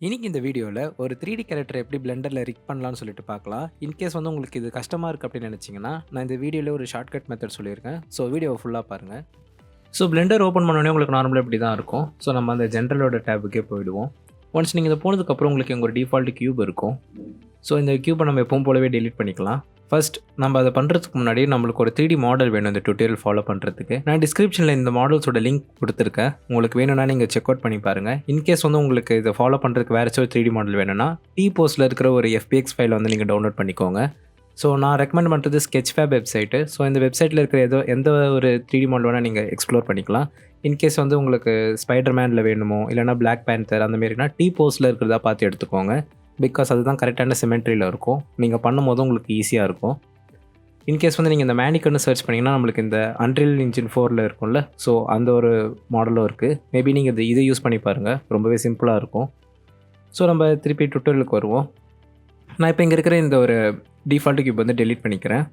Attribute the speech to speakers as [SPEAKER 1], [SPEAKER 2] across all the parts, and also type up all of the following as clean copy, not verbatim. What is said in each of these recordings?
[SPEAKER 1] இன்னைக்கு இந்த வீடியோவில் ஒரு 3D கேரக்டர் எப்படி பிளெண்டரில் ரிக் பண்ணலாம்னு சொல்லிட்டு பார்க்கலாம். இன்கேஸ் வந்து உங்களுக்கு இது கஷ்டமாக இருக்குது அப்படின்னு நினச்சிங்கன்னா நான் இந்த வீடியோவில் ஒரு ஷார்ட்கட் மெத்தட் சொல்லியிருக்கேன். ஸோ வீடியோவை ஃபுல்லாக பாருங்கள். ஸோ பிளெண்டர் ஓப்பன் பண்ணோடனே உங்களுக்கு நார்மலாக இப்படி தான் இருக்கும். ஸோ நம்ம அந்த ஜென்ரலோட டேபுக்கே போயிடுவோம். ஒன்ஸ் நீங்கள் இதை போனதுக்கப்புறம் உங்களுக்கு இங்கே ஒரு டிஃபால்ட் கியூப் இருக்கும். ஸோ இந்த கியூபை நம்ம எப்பவும் போலவே டெலீட் பண்ணிக்கலாம். ஃபர்ஸ்ட் நம்ம அதை பண்ணுறதுக்கு முன்னாடி நம்மளுக்கு ஒரு 3D மாடல் வேணும் இந்த டியூட்டோரியல் ஃபாலோ பண்ணுறதுக்கு. நான் டிஸ்கிரிப்ஷனில் இந்த மாடல்ஸோட லிங்க் கொடுத்துருக்கேன். உங்களுக்கு வேணும்னா நீங்கள் செக் அவுட் பண்ணி பாருங்கள். இன்கேஸ் வந்து உங்களுக்கு இதை ஃபாலோ பண்ணுறதுக்கு வேறு ஏதாச்சும் 3D மாடல் வேணும்னா T-Poseல இருக்கிற ஒரு FBX ஃபைல் வந்து நீங்கள் டவுன்லோட் பண்ணிக்கோங்க. ஸோ நான் ரெக்கமெண்ட் பண்ணுறது Sketchfab வெப்சைட்டு. ஸோ இந்த வெப்சைட்டில் இருக்கிற எந்த ஒரு 3D மாடல் வேணால் நீங்கள் எக்ஸ்ப்ளோர் பண்ணிக்கலாம். இன்கேஸ் வந்து உங்களுக்கு ஸ்பைடர்மேனில் வேணுமோ இல்லைனா Black Panther அந்த மாரினா T-Poseல இருக்கிறதா பார்த்து எடுத்துக்கோங்க. பிகாஸ் அதுதான் கரெக்டான சிமெட்ரியில் இருக்கும். நீங்கள் பண்ணும்போது உங்களுக்கு ஈஸியாக இருக்கும். இன்கேஸ் வந்து நீங்கள் இந்த மேனிக்கன்னு சர்ச் பண்ணிங்கன்னா நம்மளுக்கு இந்த Unreal Engine 4ல் இருக்கும்ல, ஸோ அந்த ஒரு மாடலும் இருக்குது. மேபி நீங்கள் இதை யூஸ் பண்ணி பாருங்கள், ரொம்பவே சிம்பிளாக இருக்கும். ஸோ நம்ம திருப்பி டுட்டோரியலுக்கு வருவோம். நான் இப்போ இங்கே இருக்கிற இந்த ஒரு டிஃபால்ட் கியூப் வந்து டெலீட் பண்ணிக்கிறேன்.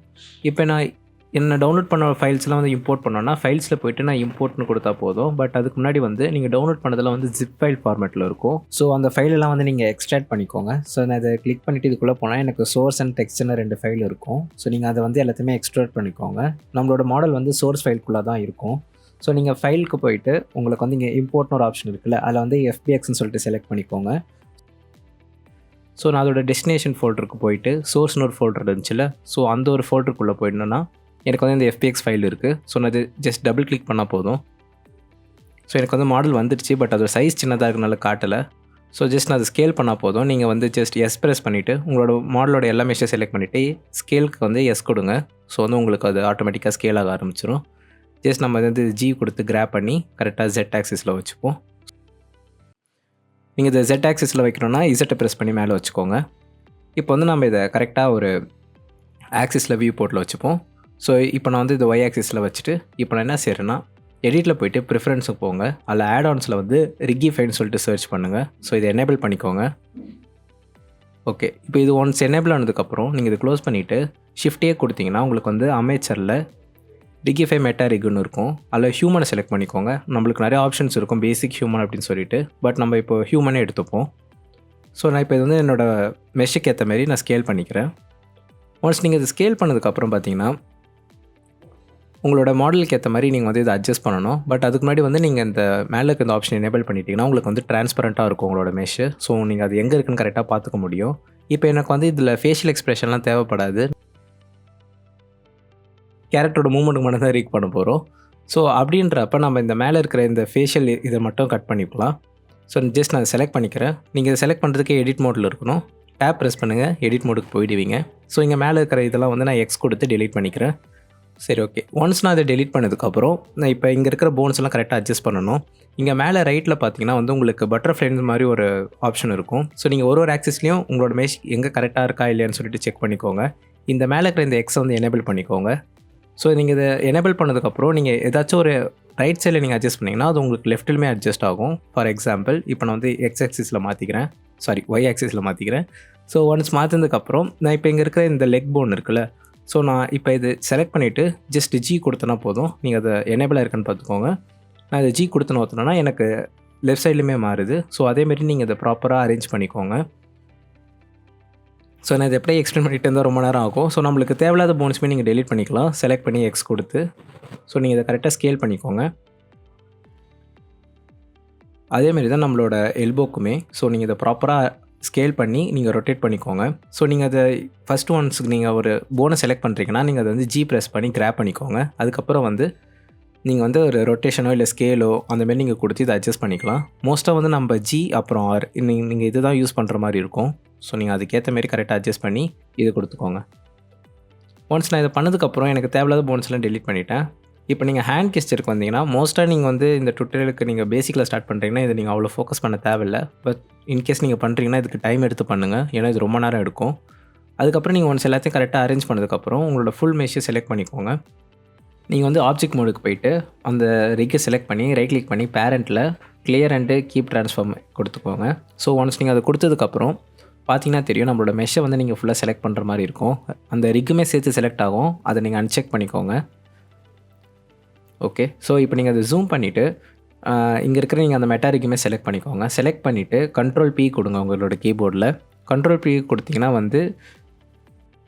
[SPEAKER 1] இப்போ நான் என்ன டவுன்லோட் பண்ண ஃபைல்ஸ்லாம் வந்து இம்போர்ட் பண்ணோன்னா ஃபைல்ஸில் போய்ட்டு நான் இம்போர்ட்னு கொடுத்தா போதும். பட் அதுக்கு முன்னாடி வந்து நீங்கள் டவுன்லோட் பண்ணதெல்லாம் வந்து ஜிப் ஃபைல் ஃபார்மேட்டில் இருக்கும். ஸோ அந்த ஃபைலெல்லாம் வந்து நீங்கள் எக்ஸ்ட்ராக்ட் பண்ணிக்கோங்க. ஸோ நான் இதை கிளிக் பண்ணிவிட்டு இதுக்குள்ளே போனால் எனக்கு சோர்ஸ் அண்ட் டெக்ஸ்ட்னு 2 ஃபைல் இருக்கும். ஸோ நீங்கள் அதை வந்து எல்லாத்தையுமே எக்ஸ்ட்ராக்ட் பண்ணிக்கோங்க. நம்மளோட மாடல் வந்து சோர்ஸ் ஃபைல்குள்ளே தான் இருக்கும். ஸோ நீங்கள் ஃபைலுக்கு போயிட்டு உங்களுக்கு வந்து இங்கே இம்போர்ட்னு ஒரு ஆப்ஷன் இருக்குல்ல, அதில் வந்து FBXன்னு சொல்லிட்டு செலக்ட் பண்ணிக்கோங்க. ஸோ நான் அதோட டெஸ்டினேஷன் ஃபோல்டருக்கு போயிட்டு சோர்ஸ்னு ஒரு ஃபோல்டர் இருந்துச்சுல்ல, ஸோ அந்த ஒரு ஃபோல்டருக்குள்ளே போயிடணுன்னா எனக்கு வந்து இந்த FBX ஃபைல் இருக்குது. ஸோ நான் அது ஜஸ்ட் டபுள் கிளிக் பண்ணால் போதும். ஸோ எனக்கு வந்து மாடல் வந்துடுச்சு. பட் அதோட சைஸ் சின்னதாக இருக்கனால காட்டலை. ஸோ ஜஸ்ட் நான் அதை ஸ்கேல் பண்ணால் போதும். நீங்கள் வந்து ஜஸ்ட் எஸ் ப்ரெஸ் பண்ணிவிட்டு உங்களோட மாடலோட எல்லா மெஷை செலக்ட் பண்ணிவிட்டு ஸ்கேலுக்கு வந்து எஸ் கொடுங்க. ஸோ வந்து உங்களுக்கு அது ஆட்டோமேட்டிக்காக ஸ்கேல் ஆக ஆரம்பிச்சிடும். ஜஸ்ட் நம்ம வந்து G கொடுத்து கிராப் பண்ணி கரெக்டாக Z ஆக்சிஸில் வச்சுப்போம். நீங்கள் இதை Z ஆக்சிஸில் வைக்கணும்னா இசட்டை ப்ரெஸ் பண்ணி மேலே வச்சுக்கோங்க. இப்போ வந்து நம்ம இதை கரெக்டாக ஒரு ஆக்சிஸில் வியூ போர்ட்டில் வச்சுப்போம். ஸோ இப்போ நான் வந்து இது Y ஆக்சிஸில் வச்சுட்டு இப்போ நான் என்ன செய்கிறேன்னா எடிட்டில் போய்ட்டு ப்ரிஃபரன்ஸுக்கு போங்க. அதில் ஆட்-ஆன்ஸில் வந்து ரிகிஃபைன்னு சொல்லிட்டு சர்ச் பண்ணுங்கள். ஸோ இதை எனேபிள் பண்ணிக்கோங்க. ஓகே, இப்போ இது ஒன்ஸ் எனேபிள் ஆனதுக்கப்புறம் நீங்கள் இதை க்ளோஸ் பண்ணிவிட்டு ஷிஃப்டே கொடுத்தீங்கன்னா உங்களுக்கு வந்து அமேச்சரில் ரிகிஃபை மெட்டா ரிகுன்னு இருக்கும். அதில் ஹியூமனை செலக்ட் பண்ணிக்கோங்க. நம்மளுக்கு நிறைய ஆப்ஷன்ஸ் இருக்கும், பேசிக் ஹியூமன் அப்படின்னு சொல்லிட்டு. பட் நம்ம இப்போ ஹியூமனே எடுத்துப்போம். ஸோ நான் இப்போ இது வந்து என்னோடய மெஷ்ஷுக்கு ஏற்ற மாதிரி நான் ஸ்கேல் பண்ணிக்கிறேன். ஒன்ஸ் நீங்கள் இது ஸ்கேல் பண்ணதுக்கப்புறம் பார்த்தீங்கன்னா உங்களோட மாடலுக்கு ஏற்ற மாதிரி நீங்கள் வந்து இதை அட்ஜஸ்ட் பண்ணணும். பட் அதுக்கு முன்னாடி வந்து நீங்கள் இந்த மேலே இருக்க இந்த ஆப்ஷன் எனேபிள் பண்ணிட்டீங்கன்னா உங்களுக்கு வந்து டிரான்ஸ்பரண்ட்டாக இருக்கும் உங்களோட மெஷ்ஷு. ஸோ நீங்கள் அது எங்கே இருக்குன்னு கரெக்டாக பார்த்துக்க முடியும். இப்போ எனக்கு வந்து இதில் ஃபேஷியல் எக்ஸ்ப்ரெஷன்லாம் தேவைப்படாது. கேரக்டரோட மூவ்மெண்ட்டுக்கு மட்டும் தான் ரீக் பண்ண போகிறோம். ஸோ அப்படின்றப்ப நம்ம இந்த மேலே இருக்கிற இந்த ஃபேஷியல் இதை மட்டும் கட் பண்ணிக்கலாம். ஸோ ஜஸ்ட் நான் செலக்ட் பண்ணிக்கிறேன். நீங்கள் இதை செலக்ட் பண்ணுறதுக்கு எடிட் மோடில் இருக்கணும். டேப் ப்ரெஸ் பண்ணுங்கள், எடிட் மோடுக்கு போயிடுவீங்க. ஸோ இங்கே மேலே இருக்கிற இதெல்லாம் வந்து நான் எக்ஸ் கொடுத்து டெலீட் பண்ணிக்கிறேன். சரி, ஓகே. ஒன்ஸ் நான் அதை டெலீட் பண்ணதுக்கப்புறம் நான் இப்போ இங்கே இருக்கிற போன்ஸ்லாம் கரெக்டாக அட்ஜஸ்ட் பண்ணணும். இங்கே மேலே ரைட்டில் பார்த்தீங்கன்னா வந்து உங்களுக்கு பட்டர்ஃப்ளை மாதிரி ஒரு ஆப்ஷன் இருக்கும். ஸோ நீங்கள் ஒரு ஆக்சிஸ்லேயும் உங்களோட மெஷ் எங்கே கரெக்டாக இருக்கா இல்லையான்னு சொல்லிட்டு செக் பண்ணிக்கோங்க. இந்த மேலே இருக்கிற இந்த எக்ஸை வந்து எனேபிள் பண்ணிக்கோங்க. ஸோ நீங்கள் இதை எனேபிள் பண்ணதுக்கப்புறம் நீங்கள் ஏதாச்சும் ஒரு ரைட் சைடில் நீங்கள் அட்ஜஸ்ட் பண்ணிங்கன்னா அது உங்களுக்கு லெஃப்ட்டிலுமே அட்ஜஸ்ட் ஆகும். ஃபார் எக்ஸாம்பிள் இப்போ நான் வந்து X ஆக்சிஸில் மாற்றிக்கிறேன், Y ஆக்சிஸில் மாற்றிக்கிறேன். ஸோ ஒன்ஸ் மாற்றினதுக்கப்புறம் நான் இப்போ இங்கே இருக்கிற இந்த லெக் போன் இருக்குல்ல, ஸோ நான் இப்போ இது செலக்ட் பண்ணிவிட்டு ஜஸ்ட் G கொடுத்தனா போதும். நீங்கள் அதை எனேபிளாக இருக்குன்னு பார்த்துக்கோங்க. நான் இதை G கொடுத்துன்னு ஊற்றினேன்னா எனக்கு லெஃப்ட் சைட்லையுமே மாறுது. ஸோ அதேமாரி நீங்கள் இதை ப்ராப்பராக அரேஞ்ச் பண்ணிக்கோங்க. ஸோ நான் இதை எப்படியே எக்ஸ்பிளைன் பண்ணிட்டு இருந்தால் ரொம்ப நேரம் ஆகும். ஸோ நம்மளுக்கு தேவையில்லாத போன்ஸுமே நீங்கள் டெலீட் பண்ணிக்கலாம் செலக்ட் பண்ணி X கொடுத்து. ஸோ நீங்கள் இதை கரெக்டாக ஸ்கேல் பண்ணிக்கோங்க. அதேமாரி தான் நம்மளோட எல்போக்குமே. ஸோ நீங்கள் இதை ப்ராப்பராக ஸ்கேல் பண்ணி நீங்கள் ரொட்டேட் பண்ணிக்கோங்க. ஸோ நீங்கள் அதை ஃபஸ்ட்டு ஒன்ஸுக்கு நீங்கள் ஒரு போனை செலக்ட் பண்ணுறீங்கன்னா நீங்கள் அதை வந்து G ப்ரெஸ் பண்ணி கிராப் பண்ணிக்கோங்க. அதுக்கப்புறம் வந்து நீங்கள் வந்து ஒரு ரொட்டேஷனோ இல்லை ஸ்கேலோ அந்தமாரி நீங்கள் கொடுத்து இதை அட்ஜஸ்ட் பண்ணிக்கலாம். மோஸ்ட்டாக வந்து நம்ம G அப்புறம் R நீங்கள் இது தான் யூஸ் பண்ணுற மாதிரி இருக்கும். ஸோ நீங்கள் அதுக்கேற்ற மாரி கரெக்டாக அட்ஜஸ்ட் பண்ணி இது கொடுத்துக்கோங்க. ஒன்ஸ் நான் இதை பண்ணதுக்கப்புறம் எனக்கு தேவையில்லாத போன்ஸ்லாம் டெலீட் பண்ணிட்டேன். இப்போ நீங்கள் ஹேண்ட் கெஸ்டருக்கு வந்தீங்கன்னா மோஸ்ட்டாக நீங்கள் வந்து இந்த டுட்டோரியலுக்கு நீங்கள் பேசிக்கில் ஸ்டார்ட் பண்ணுறீங்கன்னா இதை நீங்கள் அவ்வளோ ஃபோக்கஸ் பண்ண தேவையில்லை. பட் இன்கேஸ் நீங்கள் பண்ணுறீங்கன்னா இதுக்கு டைம் எடுத்து பண்ணுங்கள், ஏன்னா இது ரொம்ப நேரம் எடுக்கும். அதுக்கப்புறம் நீங்கள் ஒன்ஸ் எல்லாத்தையும் கரெக்டாக அரேஞ்ச் பண்ணதுக்கப்புறம் உங்களோட ஃபுல் மெஷ்ஷை செலக்ட் பண்ணிக்கோங்க. நீங்கள் வந்து ஆப்ஜெக்ட் மோடுக்கு போயிட்டு அந்த ரிக்கை செலக்ட் பண்ணி ரைட் கிளிக் பண்ணி பேரண்ட்டில் கிளியர் அண்டு கீப் ட்ரான்ஸ்ஃபார்ம் கொடுத்துக்கோங்க. ஸோ ஒன்ஸ் நீங்கள் அதை கொடுத்ததுக்கப்புறம் பார்த்தீங்கன்னா தெரியும் நம்மளோட மெஷ்ஷை வந்து நீங்கள் ஃபுல்லாக செலக்ட் பண்ணுற மாதிரி இருக்கும். அந்த ரிக்குமே சேர்த்து செலக்ட் ஆகும். அதை நீங்கள் அன்செக் பண்ணிக்கோங்க. ஓகே, ஸோ இப்போ நீங்கள் அதை ஜூம் பண்ணிவிட்டு இங்க இருக்கிற நீங்க அந்த மெட்டாரிக்குமே செலக்ட் பண்ணிக்கோங்க. செலக்ட் பண்ணிட்டு கண்ட்ரோல் P குடுங்க உங்களோட கீபோர்டில. கண்ட்ரோல் P குடுத்தீங்கன்னா வந்து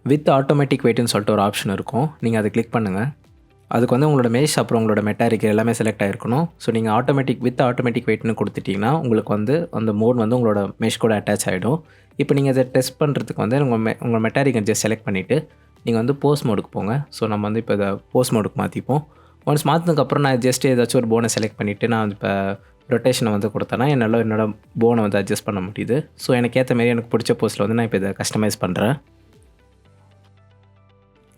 [SPEAKER 1] வித் ஆட்டோமேட்டிக் வெயிட்ன்னு சொல்லிட்டு ஒரு ஆப்ஷன் இருக்கும். நீங்க அத கிளிக் பண்ணுங்க. அதுக்கு வந்து உங்களோட மெஷ் அப்புறம் உங்களோட மெட்டாரிக் எல்லாமே செலக்ட் ஆயிருக்கணும். ஸோ நீங்க வித் ஆட்டோமேட்டிக் வெயிட்ன்னு குடுத்துட்டீங்கன்னா, உங்களுக்கு வந்து அந்த மோட் வந்து உங்களோட மெஷ் கூட அட்டாச் ஆயிடும். இப்போ நீங்க இத டெஸ்ட் பண்ணுறதுக்கு வந்து உங்க மெட்டாரிக்க ஜஸ்ட் செலக்ட் பண்ணிட்டு, நீங்க வந்து போஸ் மோடுக்கு போங்க. ஸோ நம்ம வந்து இப்போ இத போஸ் மோடுக்கு மாத்திப்போம். ஒன்ஸ் மாத்துனதுக்கப்புறம் நான் ஜஸ்ட் ஏதாச்சும் ஒரு போன செலக்ட் பண்ணிவிட்டு நான் இப்போ ரொட்டேஷனை வந்து கொடுத்தேன்னா என்னோட போனை வந்து அட்ஜஸ்ட் பண்ண முடியுது. ஸோ எனக்கு ஏற்ற மாரி எனக்கு பிடிச்ச போஸில் வந்து நான் இப்போ இதை கஸ்டமைஸ் பண்ணுறேன்.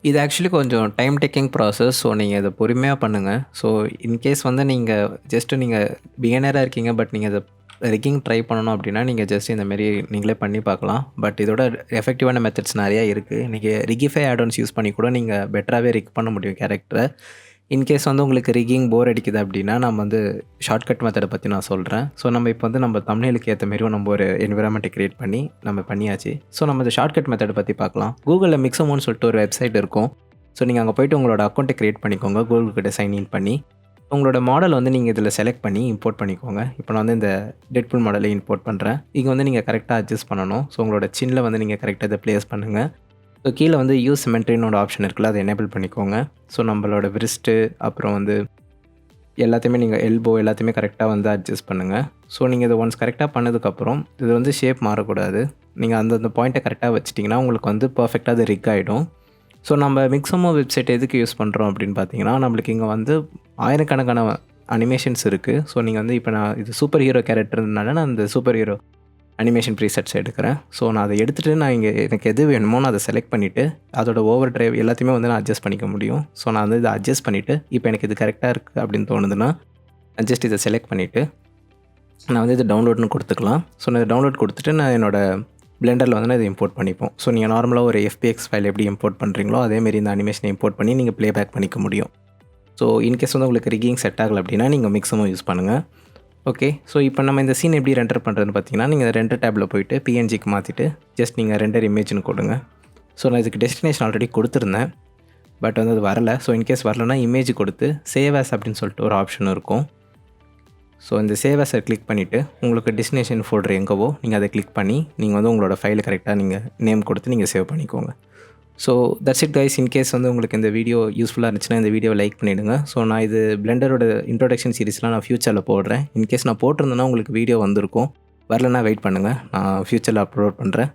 [SPEAKER 1] இது ஆக்சுவலி கொஞ்சம் டைம் டேக்கிங் ப்ராசஸ். ஸோ நீங்கள் இதை பொறுமையாக பண்ணுங்கள். ஸோ இன்கேஸ் வந்து நீங்கள் பிகினராக இருக்கீங்க, பட் நீங்கள் இதை ரிக்கிங் ட்ரை பண்ணணும் அப்படின்னா நீங்கள் ஜஸ்ட் இந்த மாரி நீங்களே பண்ணி பார்க்கலாம். பட் இதோட எஃபெக்டிவான மெத்தட்ஸ் நிறையா இருக்குது. நீங்கள் ரிகிஃபை ஆட்-ஆன்ஸ் யூஸ் பண்ணி கூட நீங்கள் பெட்டராகவே ரிக் பண்ண முடியும் கேரக்டரை. இன்கேஸ் வந்து உங்களுக்கு ரிக்கிங் போர் அடிக்குது அப்படின்னா நம்ம வந்து ஷார்ட்கட் மெத்தடை பற்றி நான் சொல்கிறேன். ஸோ நம்ம இப்போ வந்து நம்ம தம்ப்நெயிலுக்கு ஏற்ற மாரியும் நம்ம ஒரு என்விரான்மெண்ட்டை கிரியேட் பண்ணி நம்ம பண்ணியாச்சு. ஸோ நம்ம இந்த ஷார்ட்கட் மெத்தடை பற்றி பார்க்கலாம். கூகுளில் மிக்ஸமோன்னு சொல்லிட்டு ஒரு வெப்சைட் இருக்கும். ஸோ நீங்கள் அங்கே போய்ட்டு உங்களோட அக்கௌண்ட்டை கிரியேட் பண்ணிக்கோங்க. கூகுள் கிட்ட சைன் இன் பண்ணி உங்களோட மாடல் வந்து நீங்கள் இதில் செலக்ட் பண்ணி இம்போர்ட் பண்ணிக்கோங்க. இப்போ நான் வந்து இந்த டெட்பூல் மாடலை இம்போர்ட் பண்ணுறேன். இங்கே வந்து நீங்கள் கரெக்டாக அட்ஜஸ்ட் பண்ணணும். ஸோ உங்களோட சின்னில் வந்து நீங்கள் கரெக்டாக இதை ப்ளேஸ் பண்ணுங்கள். ஸோ கீழே வந்து யூஸ் சிமெண்ட்ரின்னு ஆப்ஷன் இருக்குல்ல, அதை எனேபிள் பண்ணிக்கோங்க. ஸோ நம்மளோட விரிஸ்ட்டு அப்புறம் வந்து எல்லாத்தையுமே நீங்கள் எல்போ எல்லாத்தையுமே கரெக்டாக வந்து அட்ஜஸ்ட் பண்ணுங்கள். ஸோ நீங்கள் இதை ஒன்ஸ் கரெக்டாக பண்ணதுக்கப்புறம் இது வந்து ஷேப் மாறக்கூடாது. நீங்கள் அந்தந்த பாயிண்ட்டை கரெக்டாக வச்சிட்டிங்கன்னா உங்களுக்கு வந்து பர்ஃபெக்டாக அது ரிக் ஆகிடும். ஸோ நம்ம மிக்ஸமோ வெப்சைட் எதுக்கு யூஸ் பண்ணுறோம் அப்படின்னு பார்த்தீங்கன்னா, நம்மளுக்கு இங்கே வந்து ஆயிரக்கணக்கான அனிமேஷன்ஸ் இருக்குது. ஸோ நீங்கள் வந்து இப்போ நான் இது சூப்பர் ஹீரோ கேரக்டர்னால நான் அந்த சூப்பர் ஹீரோ அனிமேஷன் ப்ரீசெட்ஸ் எடுக்கிறேன். ஸோ நான் அதை எடுத்துகிட்டு நான் இங்கே எனக்கு எது வேணுமோ நான் அதை செலக்ட் பண்ணிவிட்டு அதோட ஓவர் டிரைவ் எல்லாத்தையுமே வந்து நான் அட்ஜஸ்ட் பண்ணிக்க முடியும். ஸோ நான் வந்து இதை அட்ஜஸ்ட் பண்ணிவிட்டு இப்போ எனக்கு இது கரெக்டாக இருக்குது அப்படின்னு தோணுதுன்னா ஜஸ்ட் இதை செலக்ட் பண்ணிவிட்டு நான் வந்து இதை டவுன்லோட்னு கொடுத்துக்கலாம். ஸோ நான் இதை டவுன்லோட் கொடுத்துட்டு நான் என்னோடய பிளெண்டரில் வந்து நான் இதை இம்போர்ட் பண்ணிப்போம். ஸோ நீங்கள் நார்மலாக ஒரு FBX ஃபைல் எப்படி இம்போர்ட் பண்ணுறீங்களோ அதேமாரி இந்த அனிமேஷனை இம்போர்ட் பண்ணி நீங்கள் ப்ளேபேக் பண்ணிக்க முடியும். ஸோ இன்கேஸ் வந்து உங்களுக்கு ரிக்கிங் செட் ஆகலை அப்படின்னா நீங்கள் மிக்ஸமோ யூஸ் பண்ணுங்கள். ஓகே. ஸோ இப்போ நம்ம இந்த சீன் எப்படி ரெண்டர் பண்ணுறதுன்னு பார்த்தீங்கன்னா, நீங்கள் ரெண்டர் டேப்பில் போய்ட்டு PNGக்கு மாற்றிட்டு ஜஸ்ட் நீங்கள் ரெண்டர் இமேஜ்னு கொடுங்க. ஸோ நான் இதுக்கு டெஸ்டினேஷன் ஆல்ரெடி கொடுத்துருந்தேன், பட் வந்து அது வரலை. ஸோ இன்கேஸ் வரலன்னா இமேஜ் கொடுத்து சேவ் ஆஸ் அப்படின்னு சொல்லிட்டு ஒரு ஆப்ஷன் இருக்கும். ஸோ இந்த சேவ் ஆஸை கிளிக் பண்ணிவிட்டு உங்களுக்கு டெஸ்டினேஷன் ஃபோல்டர் எங்கவோ நீங்கள் அதை கிளிக் பண்ணி நீங்கள் வந்து உங்களோட ஃபைலை கரெக்டாக நீங்கள் நேம் கொடுத்து நீங்கள் சேவ் பண்ணிக்கோங்க. So that's it guys. In case வந்து உங்களுக்கு இந்த வீடியோ யூஸ்ஃபுல்லாக இருந்துச்சுன்னா இந்த வீடியோவை லைக் பண்ணிவிடுங்க. ஸோ நான் இது பிளெண்டரோட இன்ட்ரோடக்ஷன் சீரிஸ்லாம் நான் ஃப்யூச்சரில் போடுறேன். இன்கேஸ் நான் போட்டிருந்தேன்னா உங்களுக்கு வீடியோ வந்திருக்கும். வரலன்னா வெயிட் பண்ணுங்கள், நான் ஃப்யூச்சரில் அப்லோட் பண்ணுறேன்.